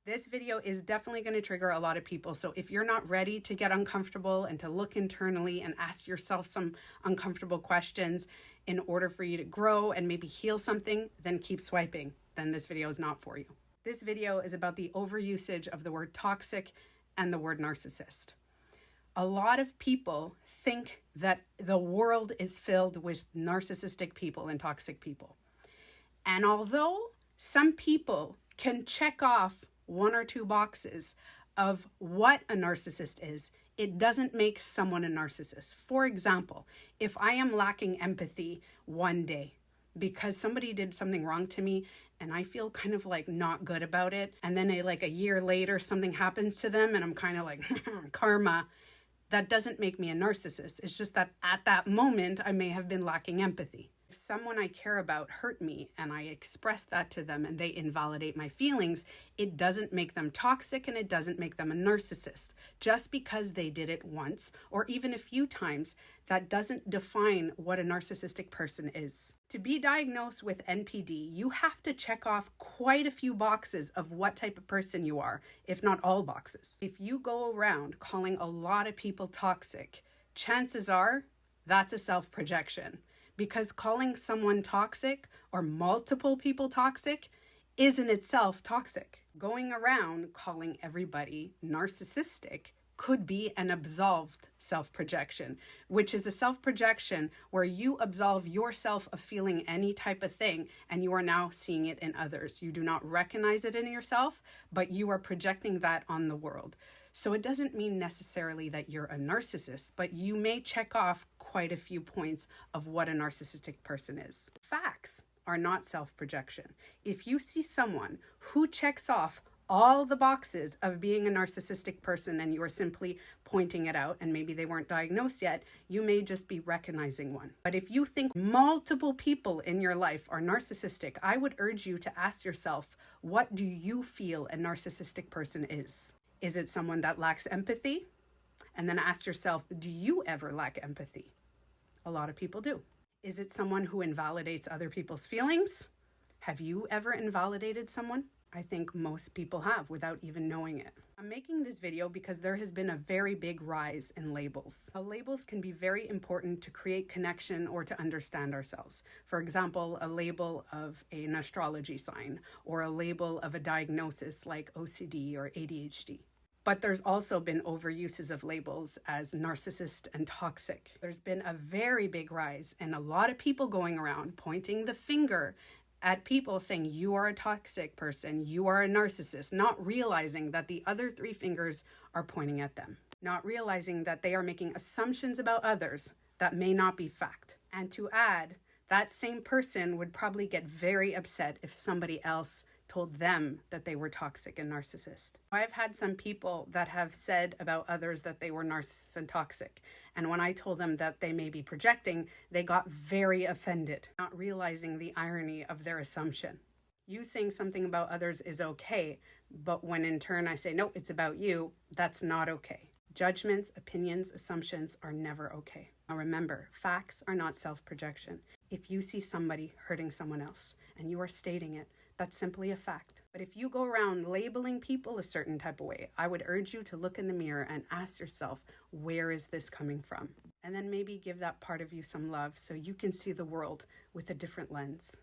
This video is definitely going to trigger a lot of people. So if you're not ready to get uncomfortable and to look internally and ask yourself some uncomfortable questions in order for you to grow and maybe heal something, then keep swiping. Then this video is not for you. This video is about the overusage of the word toxic and the word narcissist. A lot of people think that the world is filled with narcissistic people and toxic people. And although some people can check off one or two boxes of what a narcissist is, it doesn't make someone a narcissist. For example, if I am lacking empathy one day because somebody did something wrong to me and I feel kind of like not good about it, and then a year later something happens to them and I'm kind of like karma, that doesn't make me a narcissist. It's just that at that moment I may have been lacking empathy. If someone I care about hurt me and I express that to them and they invalidate my feelings, it doesn't make them toxic and it doesn't make them a narcissist. Just because they did it once or even a few times, that doesn't define what a narcissistic person is. To be diagnosed with NPD, you have to check off quite a few boxes of what type of person you are, if not all boxes. If you go around calling a lot of people toxic, chances are that's a self-projection. Because calling someone toxic or multiple people toxic is in itself toxic. Going around calling everybody narcissistic could be an absolved self-projection, which is a self-projection where you absolve yourself of feeling any type of thing and you are now seeing it in others. You do not recognize it in yourself, but you are projecting that on the world. So it doesn't mean necessarily that you're a narcissist, but you may check off quite a few points of what a narcissistic person is. Facts are not self-projection. If you see someone who checks off all the boxes of being a narcissistic person and you are simply pointing it out and maybe they weren't diagnosed yet, you may just be recognizing one. But if you think multiple people in your life are narcissistic, I would urge you to ask yourself, what do you feel a narcissistic person is? Is it someone that lacks empathy? And then ask yourself, do you ever lack empathy? A lot of people do. Is it someone who invalidates other people's feelings? Have you ever invalidated someone? I think most people have without even knowing it. I'm making this video because there has been a very big rise in labels. Labels can be very important to create connection or to understand ourselves. For example, a label of an astrology sign or a label of a diagnosis like OCD or ADHD. But there's also been overuses of labels as narcissist and toxic. There's been a very big rise and a lot of people going around pointing the finger at people saying you are a toxic person, you are a narcissist, not realizing that the other three fingers are pointing at them, not realizing that they are making assumptions about others that may not be fact. And to add, that same person would probably get very upset if somebody else told them that they were toxic and narcissist. I've had some people that have said about others that they were narcissists and toxic. And when I told them that they may be projecting, they got very offended, not realizing the irony of their assumption. You saying something about others is okay, but when in turn I say, no, it's about you, that's not okay. Judgments, opinions, assumptions are never okay. Now remember, facts are not self-projection. If you see somebody hurting someone else and you are stating it, that's simply a fact. But if you go around labeling people a certain type of way, I would urge you to look in the mirror and ask yourself, where is this coming from? And then maybe give that part of you some love so you can see the world with a different lens.